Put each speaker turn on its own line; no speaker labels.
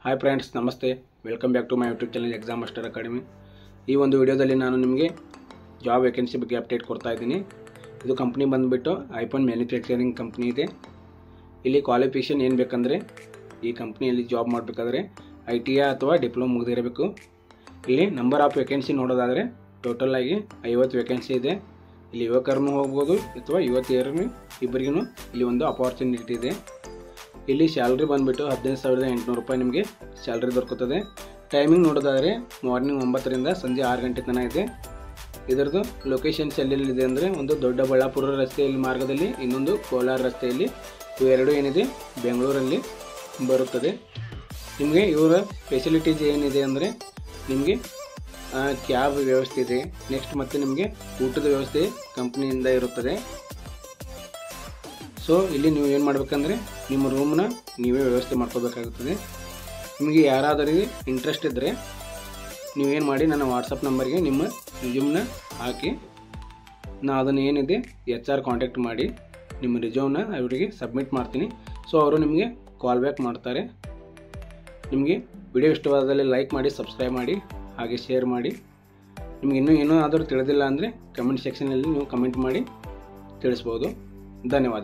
Hi friends, ನಮಸ್ತೆ. Welcome back to my YouTube channel exam master academy. ಈ ಒಂದು ವಿಡಿಯೋದಲ್ಲಿ ನಾನು ನಿಮಗೆ ಜಾಬ್ ವೇಕೆನ್ಸಿ ಬಗ್ಗೆ ಅಪ್ಡೇಟ್ ಕೊಡ್ತಾ ಇದ್ದೀನಿ. ಇದು ಕಂಪ್ನಿ ಬಂದುಬಿಟ್ಟು ಐಫೋನ್ ಮ್ಯಾನುಫ್ಯಾಕ್ಚರಿಂಗ್ ಕಂಪ್ನಿ ಇದೆ. ಇಲ್ಲಿ ಕ್ವಾಲಿಫಿಕೇಷನ್ ಏನು ಬೇಕಂದರೆ, ಈ ಕಂಪ್ನಿಯಲ್ಲಿ ಜಾಬ್ ಮಾಡಬೇಕಾದ್ರೆ ITI ಅಥವಾ ಡಿಪ್ಲೊಮಾ ಮುಗಿದಿರಬೇಕು. ಇಲ್ಲಿ ನಂಬರ್ ಆಫ್ ವೇಕೆನ್ಸಿ ನೋಡೋದಾದರೆ ಟೋಟಲ್ ಆಗಿ 50 ವೇಕೆನ್ಸಿ ಇದೆ. ಇಲ್ಲಿ ಯುವಕರನ್ನು ಹೋಗ್ಬೋದು ಅಥವಾ ಯುವತಿಯರನ್ನು ಇಬ್ಬರಿಗೂ ಇಲ್ಲಿ ಒಂದು ಅಪಾರ್ಚುನಿಟಿ ಇದೆ. ಇಲ್ಲಿ ಸ್ಯಾಲ್ರಿ ಬಂದುಬಿಟ್ಟು 15,800 ರೂಪಾಯಿ ನಿಮಗೆ ಸ್ಯಾಲ್ರಿ ದೊರಕುತ್ತದೆ. ಟೈಮಿಂಗ್ ನೋಡೋದಾದರೆ ಮಾರ್ನಿಂಗ್ 9ರಿಂದ ಸಂಜೆ 6 ಗಂಟೆ ತನಕ ಇದೆ. ಇದರದ್ದು ಲೊಕೇಶನ್ಸ್ ಎಲ್ಲೆಲ್ಲಿದೆ ಅಂದರೆ, ಒಂದು ದೊಡ್ಡಬಳ್ಳಾಪುರ ರಸ್ತೆಯಲ್ಲಿ ಮಾರ್ಗದಲ್ಲಿ, ಇನ್ನೊಂದು ಕೋಲಾರ ರಸ್ತೆಯಲ್ಲಿ. ಇವೆರಡು ಏನಿದೆ ಬೆಂಗಳೂರಲ್ಲಿ ಬರುತ್ತದೆ. ನಿಮಗೆ ಇವರ ಫೆಸಿಲಿಟೀಸ್ ಏನಿದೆ ಅಂದರೆ, ನಿಮಗೆ ಕ್ಯಾಬ್ ವ್ಯವಸ್ಥೆ ಇದೆ. ನೆಕ್ಸ್ಟ್ ಮತ್ತು ನಿಮಗೆ ಊಟದ ವ್ಯವಸ್ಥೆ ಕಂಪ್ನಿಯಿಂದ ಇರುತ್ತದೆ. ಸೊ ಇಲ್ಲಿ ನೀವು ಏನು ಮಾಡಬೇಕಂದ್ರೆ, ನಿಮ್ಮ ರೂಮ್ನ ನೀವೇ ವ್ಯವಸ್ಥೆ ಮಾಡ್ಕೋಬೇಕಾಗುತ್ತದೆ. ನಿಮಗೆ ಯಾರಾದರೂ ಇಂಟ್ರೆಸ್ಟ್ ಇದ್ದರೆ ನೀವೇನು ಮಾಡಿ, ನನ್ನ ವಾಟ್ಸಪ್ ನಂಬರ್ಗೆ ನಿಮ್ಮ ರಿಸ್ಯೂಮ್ನ ಹಾಕಿ, ನಾನು ಅದನ್ನು ಏನಿದೆ HR ಕಾಂಟ್ಯಾಕ್ಟ್ ಮಾಡಿ ನಿಮ್ಮ ರಿಸ್ಯೂಮ್ನ ಅವರಿಗೆ ಸಬ್ಮಿಟ್ ಮಾಡ್ತೀನಿ. ಸೊ ಅವರು ನಿಮಗೆ ಕಾಲ್ ಬ್ಯಾಕ್ ಮಾಡ್ತಾರೆ. ನಿಮಗೆ ವಿಡಿಯೋ ಇಷ್ಟವಾದಲ್ಲಿ ಲೈಕ್ ಮಾಡಿ, ಸಬ್ಸ್ಕ್ರೈಬ್ ಮಾಡಿ, ಹಾಗೆ ಶೇರ್ ಮಾಡಿ. ನಿಮ್ಗೆ ಇನ್ನೂ ಏನೋ ಆದರೂ ತಿಳಿದಿಲ್ಲ ಅಂದರೆ ಕಮೆಂಟ್ ಸೆಕ್ಷನಲ್ಲಿ ನೀವು ಕಮೆಂಟ್ ಮಾಡಿ ತಿಳಿಸ್ಬೋದು. ಧನ್ಯವಾದ.